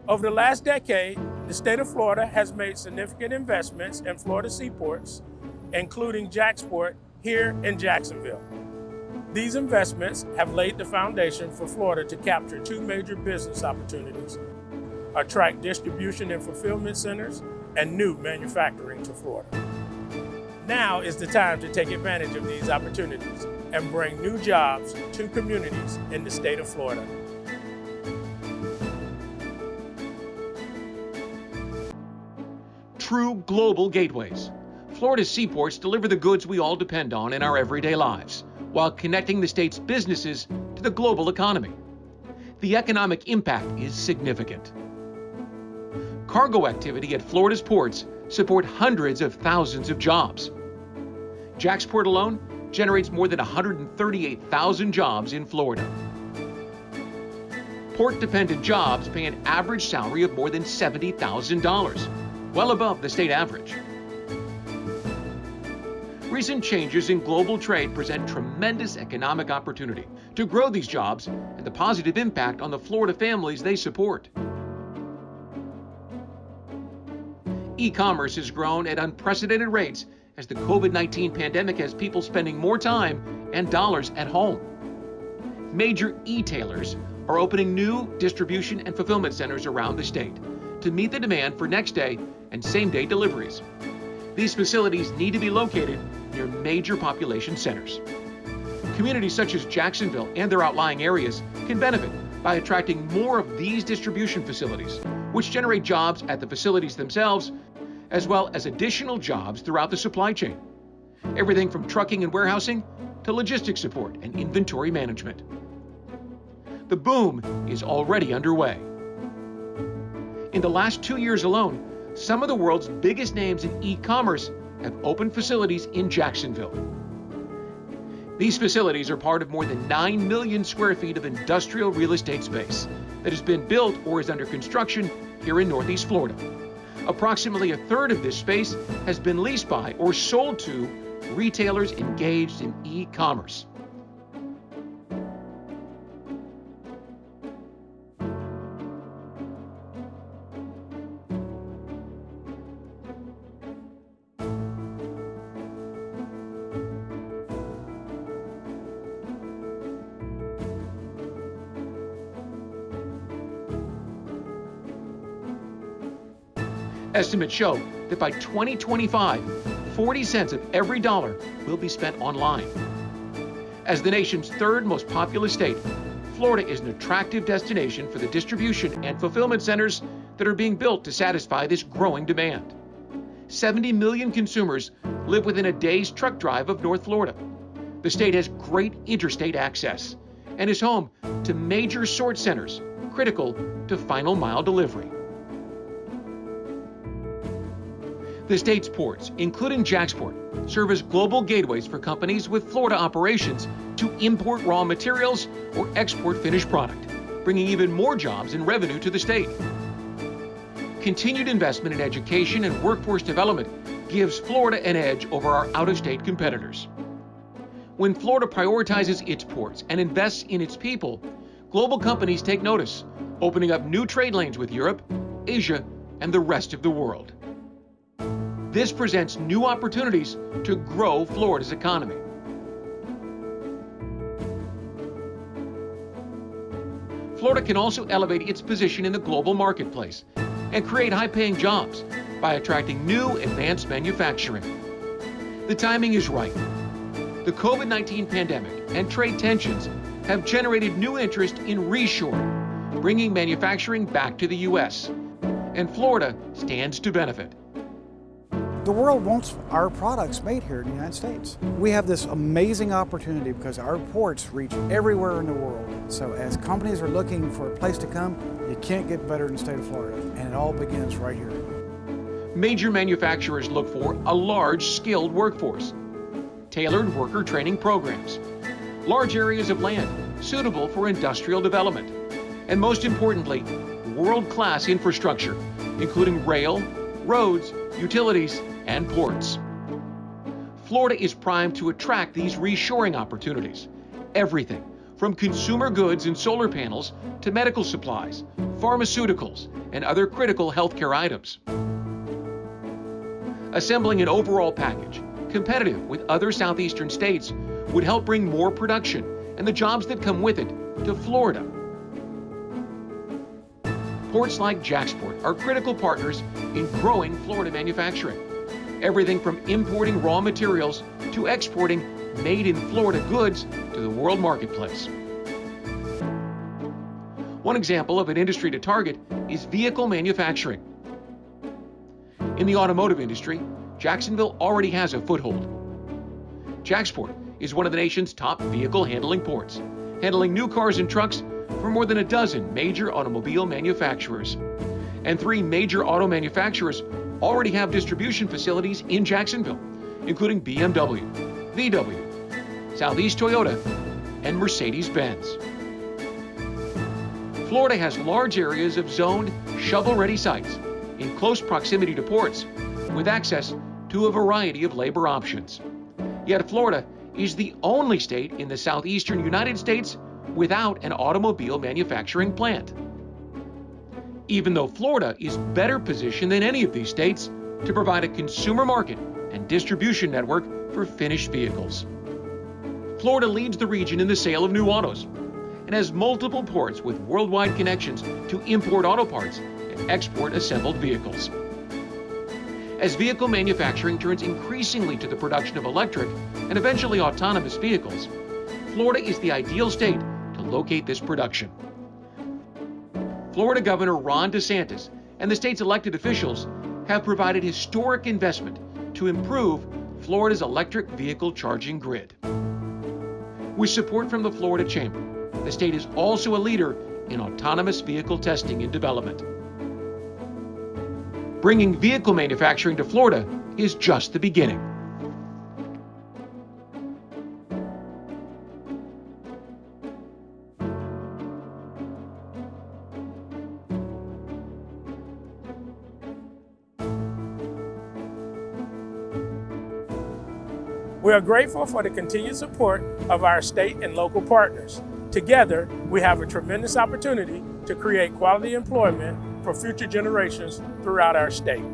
Over the last decade, the state of Florida has made significant investments in Florida seaports, including JAXPORT here in Jacksonville. These investments have laid the foundation for Florida to capture two major business opportunities: attract distribution and fulfillment centers and new manufacturing to Florida. Now is the time to take advantage of these opportunities and bring new jobs to communities in the state of Florida. True global gateways. Florida's seaports deliver the goods we all depend on in our everyday lives, while connecting the state's businesses to the global economy. The economic impact is significant. Cargo activity at Florida's ports support hundreds of thousands of jobs. JAXPORT alone generates more than 138,000 jobs in Florida. Port-dependent jobs pay an average salary of more than $70,000, well above the state average. Recent changes in global trade present tremendous economic opportunity to grow these jobs and the positive impact on the Florida families they support. E-commerce has grown at unprecedented rates as the COVID-19 pandemic has people spending more time and dollars at home. Major e-tailers are opening new distribution and fulfillment centers around the state to meet the demand for next-day and same-day deliveries. These facilities need to be located near major population centers. Communities such as Jacksonville and their outlying areas can benefit by attracting more of these distribution facilities, which generate jobs at the facilities themselves, as well as additional jobs throughout the supply chain. Everything from trucking and warehousing to logistics support and inventory management. The boom is already underway. In the last 2 years alone, some of the world's biggest names in e-commerce have opened facilities in Jacksonville. These facilities are part of more than 9 million square feet of industrial real estate space that has been built or is under construction here in Northeast Florida. Approximately a third of this space has been leased by or sold to retailers engaged in e-commerce. Estimates show that by 2025, 40 cents of every dollar will be spent online. As the nation's third most populous state, Florida is an attractive destination for the distribution and fulfillment centers that are being built to satisfy this growing demand. 70 million consumers live within a day's truck drive of North Florida. The state has great interstate access and is home to major sort centers critical to final mile delivery. The state's ports, including JAXPORT, serve as global gateways for companies with Florida operations to import raw materials or export finished product, bringing even more jobs and revenue to the state. Continued investment in education and workforce development gives Florida an edge over our out-of-state competitors. When Florida prioritizes its ports and invests in its people, global companies take notice, opening up new trade lanes with Europe, Asia, and the rest of the world. This presents new opportunities to grow Florida's economy. Florida can also elevate its position in the global marketplace and create high-paying jobs by attracting new advanced manufacturing. The timing is right. The COVID-19 pandemic and trade tensions have generated new interest in reshoring, bringing manufacturing back to the U.S., and Florida stands to benefit. The world wants our products made here in the United States. We have this amazing opportunity because our ports reach everywhere in the world. So as companies are looking for a place to come, you can't get better than the state of Florida. And it all begins right here. Major manufacturers look for a large, skilled workforce, tailored worker training programs, large areas of land suitable for industrial development, and most importantly, world-class infrastructure, including rail, roads, utilities, and ports. Florida is primed to attract these reshoring opportunities. Everything from consumer goods and solar panels to medical supplies, pharmaceuticals, and other critical healthcare items. Assembling an overall package competitive with other southeastern states would help bring more production and the jobs that come with it to Florida. Ports like JAXPORT are critical partners in growing Florida manufacturing. Everything from importing raw materials to exporting made in Florida goods to the world marketplace. One example of an industry to target is vehicle manufacturing. In the automotive industry, Jacksonville already has a foothold. JAXPORT is one of the nation's top vehicle handling ports, handling new cars and trucks for more than a dozen major automobile manufacturers. And 3 major auto manufacturers already have distribution facilities in Jacksonville, including BMW, VW, Southeast Toyota, and Mercedes-Benz. Florida has large areas of zoned, shovel-ready sites in close proximity to ports, with access to a variety of labor options. Yet Florida is the only state in the southeastern United States without an automobile manufacturing plant. Even though Florida is better positioned than any of these states to provide a consumer market and distribution network for finished vehicles. Florida leads the region in the sale of new autos and has multiple ports with worldwide connections to import auto parts and export assembled vehicles. As vehicle manufacturing turns increasingly to the production of electric and eventually autonomous vehicles, Florida is the ideal state to locate this production. Florida Governor Ron DeSantis and the state's elected officials have provided historic investment to improve Florida's electric vehicle charging grid. With support from the Florida Chamber, the state is also a leader in autonomous vehicle testing and development. Bringing vehicle manufacturing to Florida is just the beginning. We are grateful for the continued support of our state and local partners. Together, we have a tremendous opportunity to create quality employment for future generations throughout our state.